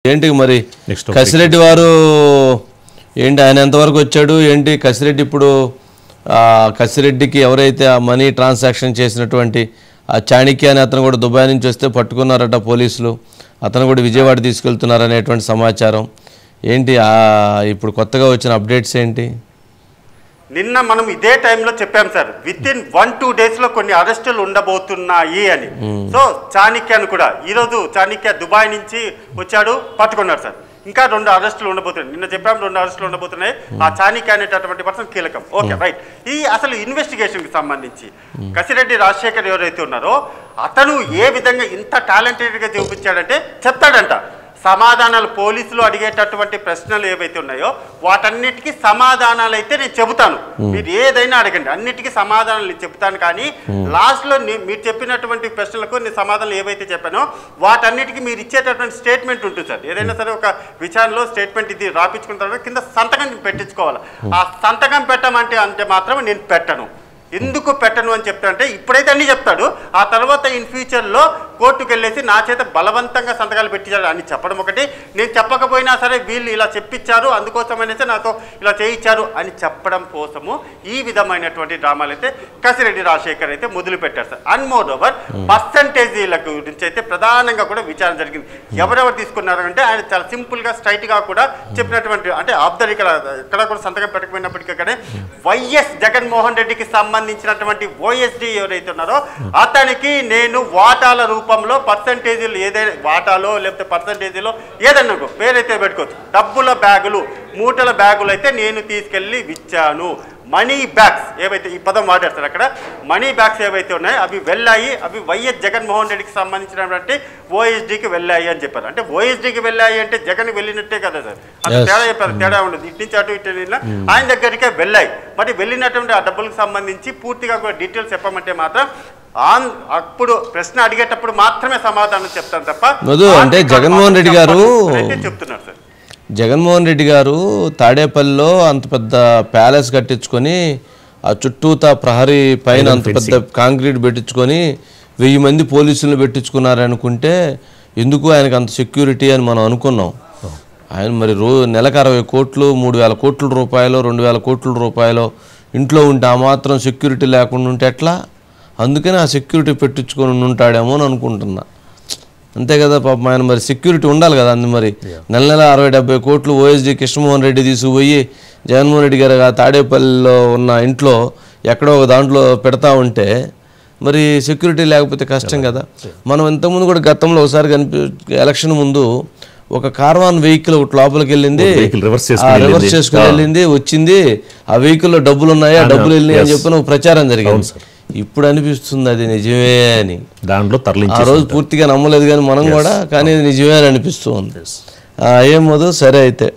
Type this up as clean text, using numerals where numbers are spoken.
ఏంటి మరి కసిరెడ్డి వారు ఏంటి ఆయన ఎంతవరకు వచ్చాడు ఏంటి కసిరెడ్డి ఇప్పుడు కసిరెడ్డికి ఎవరైతే ఆ మనీ ట్రాన్సాక్షన్ చేసినటువంటి ఆ చాణిక్య అనే అతను కూడా దుబాయ్ నుంచి వస్తే పట్టుకున్నారట పోలీసులు అతను కూడా విజయవాడ తీసుకెళ్తున్నారనేటువంటి సమాచారం ఏంటి ఇప్పుడు కొత్తగా వచ్చిన అప్డేట్స్ ఏంటి నిన్న మనం ఇదే టైంలో చెప్పాం సార్ వితిన్ 1-2 డేస్ లో కొన్ని అరెస్టులు ఉండబోతున్నాయి అని సో చాణిక్యను కూడా ఈరోజు చాణిక్య దుబాయ్ నుంచి వచ్చాడు పట్టుకున్నారు సార్ ఇంకా 2 అరెస్టులు ఉండబోతున్నాయి నిన్న చెప్పాం 2 అరెస్టులు ఉండబోతున్నాయి ఆ చాణిక్య అనేటటువంటి పర్సన్ కీలకం ఓకే రైట్ ఈ అసలు ఇన్వెస్టిగేషన్ కి సంబంధించి కసిరెడ్డి రాజశేఖర్ ఎవరైతే ఉన్నారో అతను ఏ విధంగా ఇంత టాలెంటెడ్ గా చూపించాడంటే చెప్తాడంట సమాధానాలు పోలీసులు అడిగేటటువంటి ప్రశ్నలు ఏవైతే ఉన్నాయో వాటన్నిటికీ సమాధానాలు అయితే నేను చెబుతాను మీరు ఏదైనా అడగండి అన్నిటికీ సమాధానాలు నేను చెబుతాను కానీ లాస్ట్లో మీరు చెప్పినటువంటి ప్రశ్నలకు నేను సమాధానాలు ఏవైతే చెప్పానో వాటన్నిటికీ మీరు ఇచ్చేటటువంటి స్టేట్మెంట్ ఉంటుంది సార్ ఏదైనా సరే ఒక విషయంలో స్టేట్మెంట్ ఇది రాపించుకున్న తర్వాత కింద సంతకం పెట్టించుకోవాలి ఆ సంతకం పెట్టమంటే మాత్రం నేను పెట్టను ఎందుకు పెట్టను అని చెప్తానంటే ఇప్పుడైతే అన్నీ చెప్తాడు ఆ తర్వాత ఇన్ ఫ్యూచర్లో కోర్టుకు వెళ్ళేసి నా చేత బలవంతంగా సంతకాలు పెట్టించాడు అని చెప్పడం ఒకటి నేను చెప్పకపోయినా సరే వీళ్ళు ఇలా చెప్పించారు అందుకోసమైతే నాతో ఇలా చేయించారు అని చెప్పడం కోసము ఈ విధమైనటువంటి డ్రామాలు అయితే కసిరెడ్డి రాజశేఖర్ అయితే మొదలు పెట్టారు సార్ అండ్ మోర్ ఓవర్ పర్సంటేజీల గురించి అయితే ప్రధానంగా కూడా విచారణ జరిగింది ఎవరెవరు తీసుకున్నారు అంటే ఆయన చాలా సింపుల్గా స్ట్రైట్గా కూడా చెప్పినటువంటి అంటే ఆబ్దర్ ఇక్కడ కూడా సంతకం పెట్టకపోయినప్పటికీ కానీ వైఎస్ జగన్మోహన్ రెడ్డికి సంబంధించినటువంటి ఓఎస్డి ఎవరైతే ఉన్నారో అతనికి నేను వాటాల రూపంలో పర్సంటేజీలు ఏదైనా వాటాలో లేకపోతే పర్సంటేజీలో ఏదైనా పేరైతే పెట్టుకోవచ్చు డబ్బుల బ్యాగులు మూటల బ్యాగులు అయితే నేను తీసుకెళ్ళి ఇచ్చాను మనీ బ్యాగ్స్ ఏవైతే ఈ పదం వాడేస్తారు అక్కడ మనీ బ్యాగ్స్ ఏవైతే ఉన్నాయో అవి వెళ్ళాయి అవి వైఎస్ జగన్మోహన్ రెడ్డికి సంబంధించినటువంటి ఓఎస్డీకి వెళ్ళాయి అని చెప్పారు అంటే ఓఎస్డీకి వెళ్ళాయి అంటే జగన్ వెళ్ళినట్టే కదా సార్ అంటే తేడా చెప్పారు తేడా ఉండదు ఇటు నుంచి అటు ఇటు ఆయన దగ్గరికే వెళ్ళాయి మరి వెళ్ళినటువంటి ఆ డబ్బులకు సంబంధించి పూర్తిగా కూడా డీటెయిల్స్ చెప్పమంటే మాత్రం అప్పుడు ప్రశ్న అడిగేటప్పుడు మాత్రమే సమాధానం చెప్తాను తప్ప అంటే జగన్మోహన్ రెడ్డి గారు చెప్తున్నారు సార్ జగన్మోహన్ రెడ్డి గారు తాడేపల్లిలో అంత పెద్ద ప్యాలెస్ కట్టించుకొని ఆ చుట్టూతా ప్రహరీ పైన అంత పెద్ద కాంక్రీట్ పెట్టించుకొని 1000 మంది పోలీసులను పెట్టించుకున్నారనుకుంటే ఎందుకు ఆయనకు అంత సెక్యూరిటీ అని మనం అనుకున్నాం ఆయన మరి నెలకు 60 కోట్లు 3000 కోట్ల రూపాయలు 2000 కోట్ల రూపాయలు ఇంట్లో ఉంటే ఆ మాత్రం సెక్యూరిటీ లేకుండా ఉంటే ఎట్లా అందుకని ఆ సెక్యూరిటీ పెట్టించుకొని ఉంటాడేమో అని అనుకుంటున్నా అంతే కదా పాపం ఆయన మరి సెక్యూరిటీ ఉండాలి కదా అందు మరి నెల 60-70 కోట్లు ఓఎస్డీ కృష్ణమోహన్ రెడ్డి తీసుకుపోయి జగన్మోహన్ రెడ్డి గారు తాడేపల్లిలో ఉన్న ఇంట్లో ఎక్కడో ఒక దాంట్లో పెడతా ఉంటే మరి సెక్యూరిటీ లేకపోతే కష్టం కదా మనం ఇంతకుముందు కూడా గతంలో ఒకసారి ఎలక్షన్ ముందు ఒక కార్వాన్ వెహికల్ ఒకటి లోపలికి వెళ్ళింది రివర్స్ చేసుకుని వెళ్ళింది వచ్చింది ఆ వెహికల్లో డబ్బులు ఉన్నాయా డబ్బులు వెళ్ళినాయి అని చెప్పి ప్రచారం జరిగింది ఇప్పుడు అనిపిస్తుంది అది నిజమే అని దాంట్లో ఆ రోజు పూర్తిగా నమ్మలేదు కానీ మనం కూడా కానీ నిజమే అని అనిపిస్తుంది ఏమోదు సరే అయితే